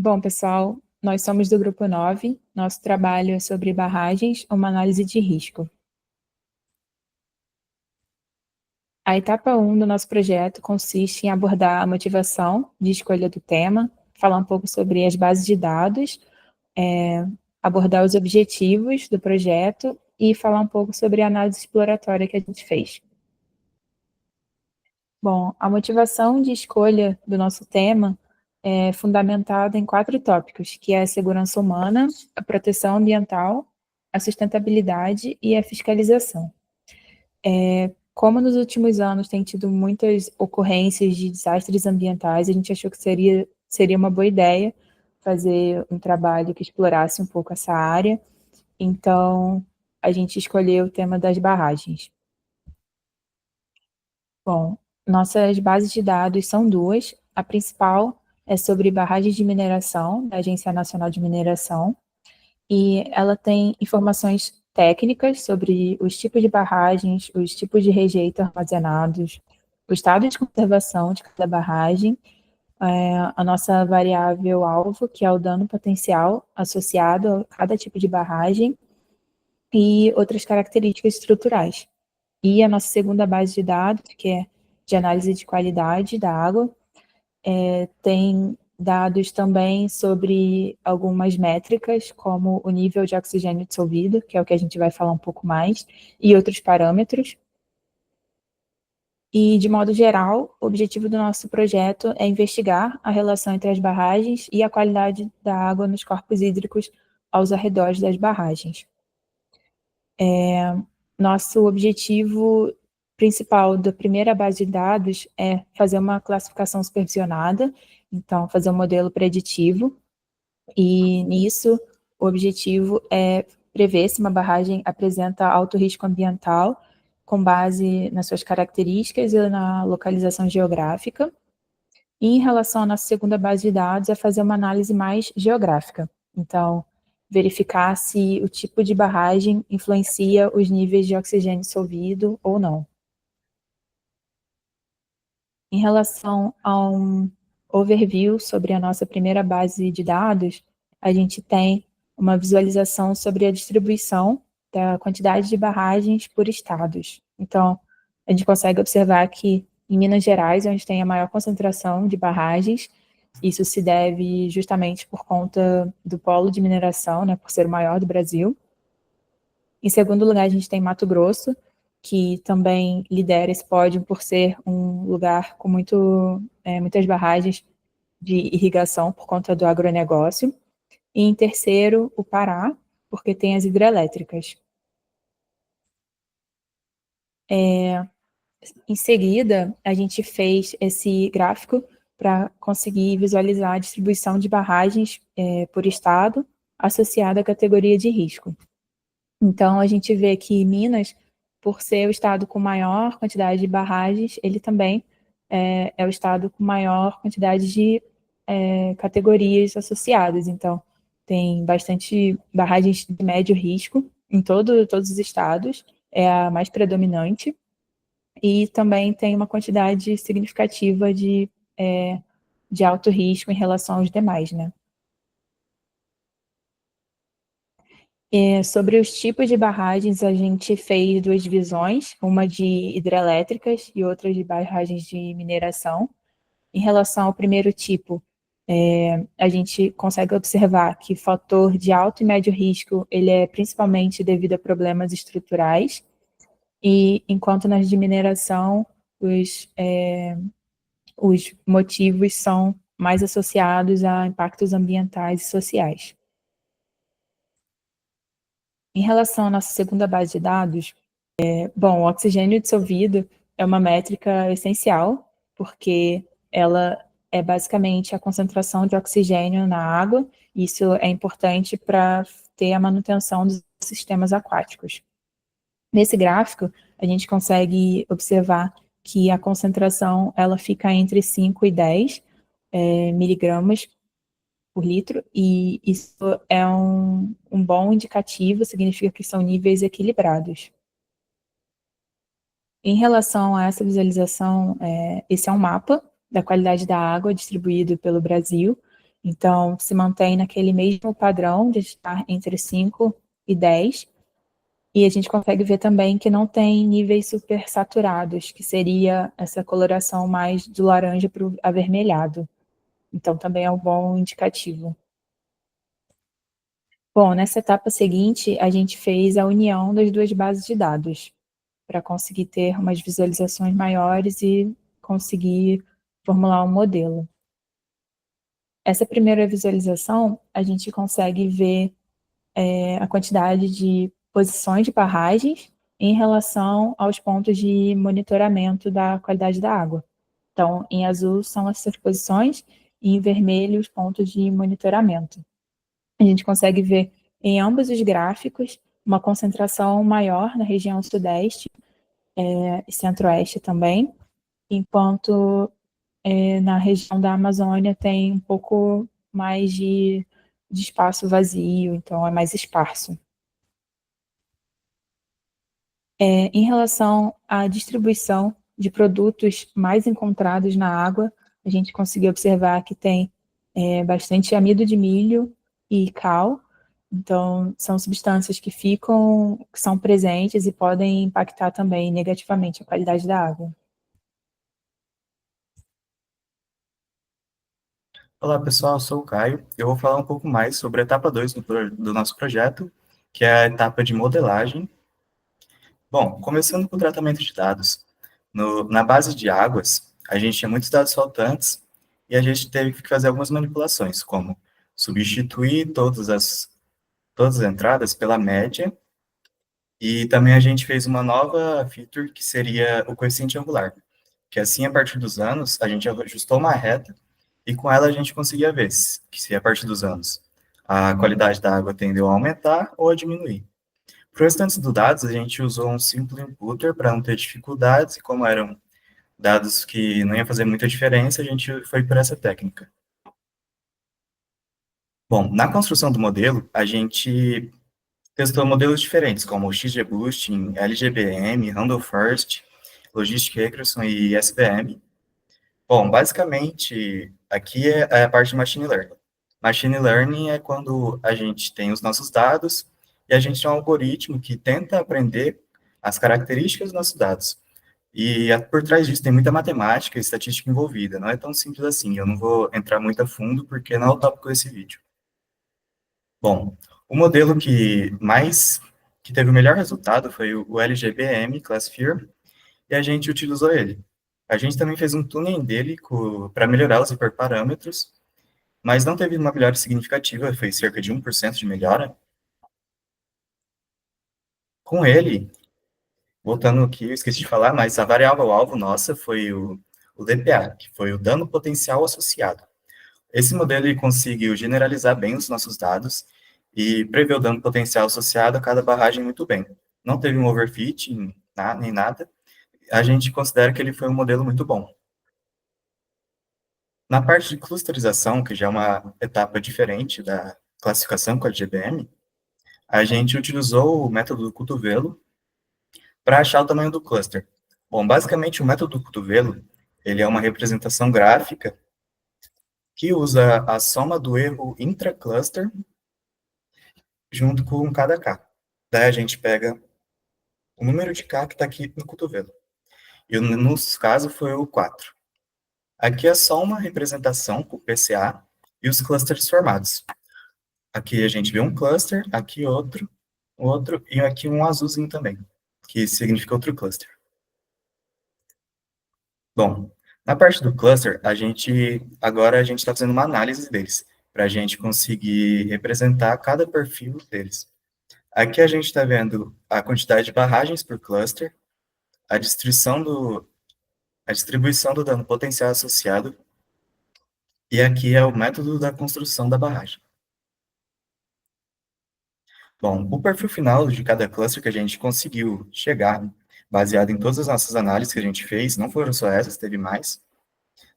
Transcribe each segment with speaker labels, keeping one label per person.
Speaker 1: Bom, pessoal, nós somos do Grupo 9. Nosso trabalho é sobre barragens, uma análise de risco. A etapa 1 do nosso projeto consiste em abordar a motivação de escolha do tema, falar um pouco sobre as bases de dados, abordar os objetivos do projeto e falar um pouco sobre a análise exploratória que a gente fez. Bom, a motivação de escolha do nosso tema é fundamentada em 4 tópicos, que é a segurança humana, a proteção ambiental, a sustentabilidade e a fiscalização. Como nos últimos anos tem tido muitas ocorrências de desastres ambientais, a gente achou que seria uma boa ideia fazer um trabalho que explorasse um pouco essa área, então a gente escolheu o tema das barragens. Bom, nossas bases de dados são 2. A principal é sobre barragens de mineração, da Agência Nacional de Mineração, e ela tem informações técnicas sobre os tipos de barragens, os tipos de rejeito armazenados, o estado de conservação de cada barragem, a nossa variável alvo, que é o dano potencial associado a cada tipo de barragem, e outras características estruturais. E a nossa segunda base de dados, que é de análise de qualidade da água, tem dados também sobre algumas métricas, como o nível de oxigênio dissolvido, que é o que a gente vai falar um pouco mais, e outros parâmetros. E, de modo geral, o objetivo do nosso projeto é investigar a relação entre as barragens e a qualidade da água nos corpos hídricos aos arredores das barragens. Nosso objetivo principal da primeira base de dados é fazer uma classificação supervisionada, então fazer um modelo preditivo, e nisso o objetivo é prever se uma barragem apresenta alto risco ambiental com base nas suas características e na localização geográfica. E em relação à nossa segunda base de dados, é fazer uma análise mais geográfica. Então, verificar se o tipo de barragem influencia os níveis de oxigênio dissolvido ou não. Em relação a um overview sobre a nossa primeira base de dados, a gente tem uma visualização sobre a distribuição da quantidade de barragens por estados. Então, a gente consegue observar que em Minas Gerais, onde tem a maior concentração de barragens, isso se deve justamente por conta do polo de mineração, né, por ser o maior do Brasil. Em segundo lugar, a gente tem Mato Grosso, que também lidera esse pódio por ser um lugar com muitas barragens de irrigação por conta do agronegócio. E em terceiro, o Pará, porque tem as hidrelétricas. Em seguida, a gente fez esse gráfico para conseguir visualizar a distribuição de barragens por estado associada à categoria de risco. Então, a gente vê que Minas, por ser o estado com maior quantidade de barragens, ele também é o estado com maior quantidade de categorias associadas. Então, tem bastante barragens de médio risco em todos os estados, é a mais predominante, e também tem uma quantidade significativa de alto risco em relação aos demais, né? Sobre os tipos de barragens, a gente fez 2 divisões, uma de hidrelétricas e outra de barragens de mineração. Em relação ao primeiro tipo, a gente consegue observar que o fator de alto e médio risco, ele é principalmente devido a problemas estruturais, e enquanto nas de mineração, os motivos são mais associados a impactos ambientais e sociais. Em relação à nossa segunda base de dados, bom, o oxigênio dissolvido é uma métrica essencial, porque ela é basicamente a concentração de oxigênio na água, e isso é importante para ter a manutenção dos sistemas aquáticos. Nesse gráfico, a gente consegue observar que a concentração ela fica entre 5 e 10 miligramas por litro, e isso é um bom indicativo, significa que são níveis equilibrados. Em relação a essa visualização, esse é um mapa da qualidade da água distribuído pelo Brasil, Então, se mantém naquele mesmo padrão de estar entre 5 e 10, e a gente consegue ver também que não tem níveis supersaturados, que seria essa coloração mais do laranja para o avermelhado. Então, também é um bom indicativo. Bom, nessa etapa seguinte, a gente fez a união das duas bases de dados, para conseguir ter umas visualizações maiores e conseguir formular um modelo. Essa primeira visualização, a gente consegue ver a quantidade de posições de barragens em relação aos pontos de monitoramento da qualidade da água. Então, em azul são essas posições e em vermelho os pontos de monitoramento. A gente consegue ver em ambos os gráficos uma concentração maior na região sudeste e centro-oeste também, enquanto na região da Amazônia tem um pouco mais de espaço vazio, então é mais esparso. Em relação à distribuição de produtos mais encontrados na água, a gente conseguiu observar que tem bastante amido de milho e cal, então são substâncias que são presentes e podem impactar também negativamente a qualidade da água.
Speaker 2: Olá, pessoal, eu sou o Caio. Eu vou falar um pouco mais sobre a etapa 2 do nosso projeto, que é a etapa de modelagem. Bom, começando com o tratamento de dados. Na base de águas, a gente tinha muitos dados faltantes e a gente teve que fazer algumas manipulações, como substituir todas as entradas pela média, e também a gente fez uma nova feature que seria o coeficiente angular, que assim, a partir dos anos, a gente ajustou uma reta e com ela a gente conseguia ver se a partir dos anos a qualidade da água tendeu a aumentar ou a diminuir. Para o restante dos dados, a gente usou um simple imputer para não ter dificuldades, e como eram dados que não ia fazer muita diferença, a gente foi por essa técnica. Bom, na construção do modelo, a gente testou modelos diferentes, como o XGBoosting, LGBM, Randall First, Logistic Regression e SVM. Bom, basicamente, aqui é a parte de Machine Learning. Machine Learning é quando a gente tem os nossos dados e a gente tem um algoritmo que tenta aprender as características dos nossos dados. E por trás disso tem muita matemática e estatística envolvida. Não é tão simples assim. Eu não vou entrar muito a fundo porque não é o tópico desse vídeo. Bom, o modelo que teve o melhor resultado foi o LGBM Classifier, e a gente utilizou ele. A gente também fez um tuning dele para melhorar os hiperparâmetros, mas não teve uma melhora significativa, foi cerca de 1% de melhora. Com ele, voltando aqui, eu esqueci de falar, mas a variável-alvo nossa foi o DPA, que foi o dano potencial associado. Esse modelo ele conseguiu generalizar bem os nossos dados e prever o dano potencial associado a cada barragem muito bem. Não teve um overfit nem nada. A gente considera que ele foi um modelo muito bom. Na parte de clusterização, que já é uma etapa diferente da classificação com a GBM, a gente utilizou o método do cotovelo para achar o tamanho do cluster. Bom, basicamente o método do cotovelo, ele é uma representação gráfica que usa a soma do erro intra-cluster junto com cada K. Daí a gente pega o número de K que está aqui no cotovelo. E no nosso caso foi o 4. Aqui é só uma representação com o PCA e os clusters formados. Aqui a gente vê um cluster, aqui outro, e aqui um azulzinho também, que significa outro cluster. Bom, na parte do cluster, agora a gente está fazendo uma análise deles, para a gente conseguir representar cada perfil deles. Aqui a gente está vendo a quantidade de barragens por cluster, a distribuição do dano potencial associado, e aqui é o método da construção da barragem. Bom, o perfil final de cada cluster que a gente conseguiu chegar, baseado em todas as nossas análises que a gente fez, não foram só essas, teve mais,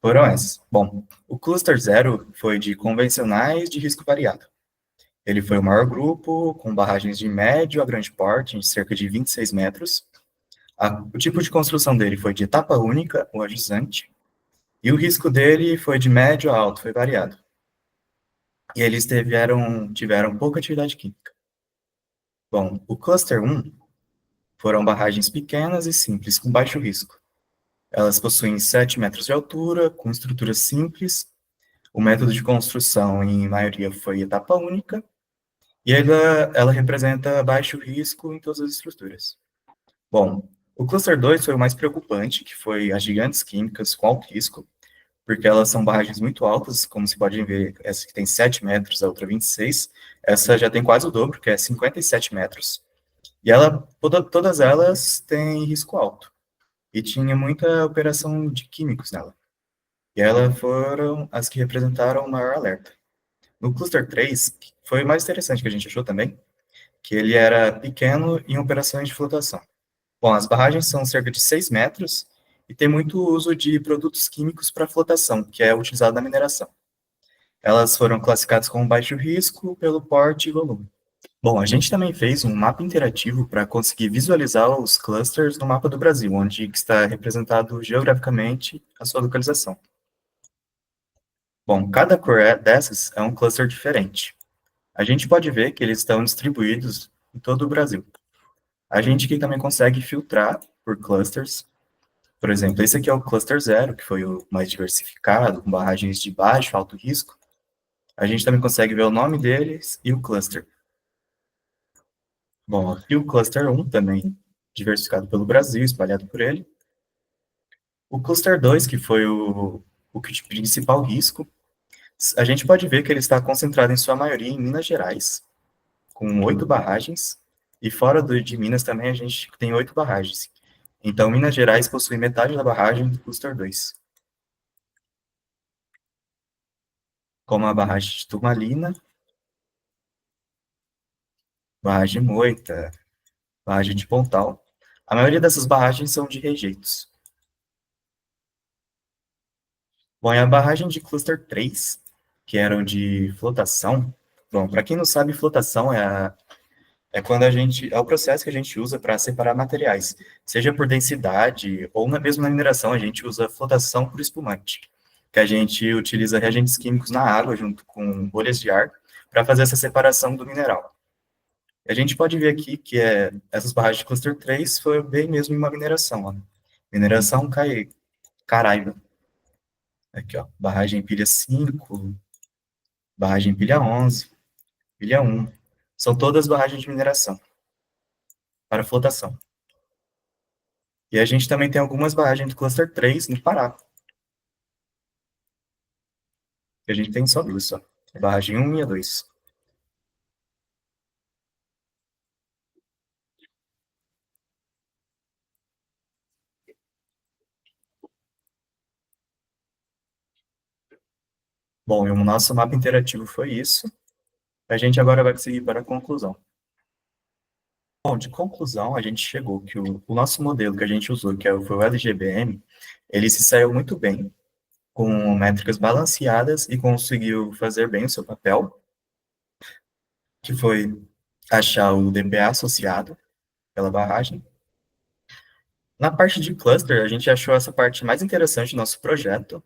Speaker 2: foram essas. Bom, o cluster 0 foi de convencionais de risco variado. Ele foi o maior grupo, com barragens de médio a grande porte, em cerca de 26 metros. O tipo de construção dele foi de etapa única ou ajustante, e o risco dele foi de médio a alto, foi variado. e eles tiveram pouca atividade química. Bom, o cluster 1 foram barragens pequenas e simples, com baixo risco. Elas possuem 7 metros de altura, com estruturas simples. O método de construção, em maioria, foi etapa única, e ela representa baixo risco em todas as estruturas. Bom, o cluster 2 foi o mais preocupante, que foi as gigantes químicas com alto risco, porque elas são barragens muito altas, como se podem ver, essa que tem 7 metros, a outra 26, essa já tem quase o dobro, que é 57 metros. E todas elas têm risco alto, e tinha muita operação de químicos nela. E elas foram as que representaram o maior alerta. No cluster 3, foi o mais interessante que a gente achou também, que ele era pequeno em operações de flotação. Bom, as barragens são cerca de 6 metros e tem muito uso de produtos químicos para flotação, que é utilizado na mineração. Elas foram classificadas como baixo risco pelo porte e volume. Bom, a gente também fez um mapa interativo para conseguir visualizar os clusters no mapa do Brasil, onde está representado geograficamente a sua localização. Bom, cada cor dessas é um cluster diferente. A gente pode ver que eles estão distribuídos em todo o Brasil. A gente aqui também consegue filtrar por clusters. Por exemplo, esse aqui é o cluster 0, que foi o mais diversificado, com barragens de baixo, alto risco. A gente também consegue ver o nome deles e o cluster. Bom, aqui o cluster 1 também, diversificado pelo Brasil, espalhado por ele. O cluster 2, que foi o principal risco, a gente pode ver que ele está concentrado em sua maioria em Minas Gerais, com 8 barragens, e fora de Minas também a gente tem 8 barragens. Então, Minas Gerais possui metade da barragem do cluster 2. Como a barragem de Turmalina, barragem Moita, barragem de Pontal. A maioria dessas barragens são de rejeitos. Bom, e a barragem de cluster 3, que eram de flotação. Bom, para quem não sabe, flotação é quando é o processo que a gente usa para separar materiais, seja por densidade ou mesmo na mineração, a gente usa flotação por espumante, que a gente utiliza reagentes químicos na água junto com bolhas de ar para fazer essa separação do mineral. A gente pode ver aqui que essas barragens de cluster 3 foi bem mesmo em uma mineração. Ó. Mineração Caraíba. Aqui, ó, barragem pilha 5, barragem pilha 11, pilha 1. São todas barragens de mineração para flotação. E a gente também tem algumas barragens do cluster 3 no Pará. E a gente tem só duas, só. A barragem 1 e a 2. Bom, e o nosso mapa interativo foi isso. A gente agora vai seguir para a conclusão. Bom, de conclusão, a gente chegou que o nosso modelo que a gente usou, foi o LGBM, ele se saiu muito bem, com métricas balanceadas e conseguiu fazer bem o seu papel, que foi achar o DPA associado pela barragem. Na parte de cluster, a gente achou essa parte mais interessante do nosso projeto,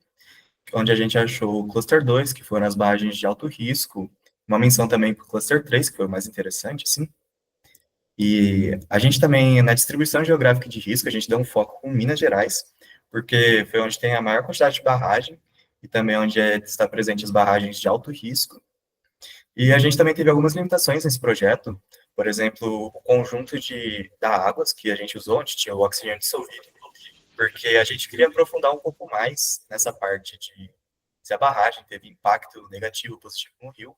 Speaker 2: onde a gente achou o cluster 2, que foram as barragens de alto risco, uma menção também para o cluster 3, que foi o mais interessante, assim. E a gente também, na distribuição geográfica de risco, a gente deu um foco com Minas Gerais, porque foi onde tem a maior quantidade de barragem, e também onde está presente as barragens de alto risco. E a gente também teve algumas limitações nesse projeto, por exemplo, o conjunto da águas que a gente usou, onde tinha o oxigênio dissolvido, porque a gente queria aprofundar um pouco mais nessa parte de se a barragem teve impacto negativo ou positivo no rio.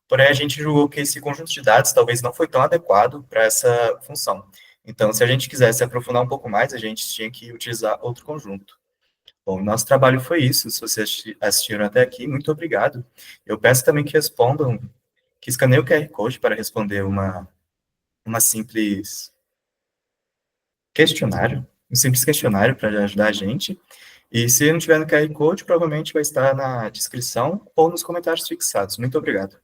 Speaker 2: Porém, a gente julgou que esse conjunto de dados talvez não foi tão adequado para essa função. Então, se a gente quisesse aprofundar um pouco mais, a gente tinha que utilizar outro conjunto. Bom, nosso trabalho foi isso. Se vocês assistiram até aqui, muito obrigado. Eu peço também que respondam, que escaneiem o QR Code para responder uma simples um simples questionário para ajudar a gente. E se não tiver no QR Code, provavelmente vai estar na descrição ou nos comentários fixados. Muito obrigado.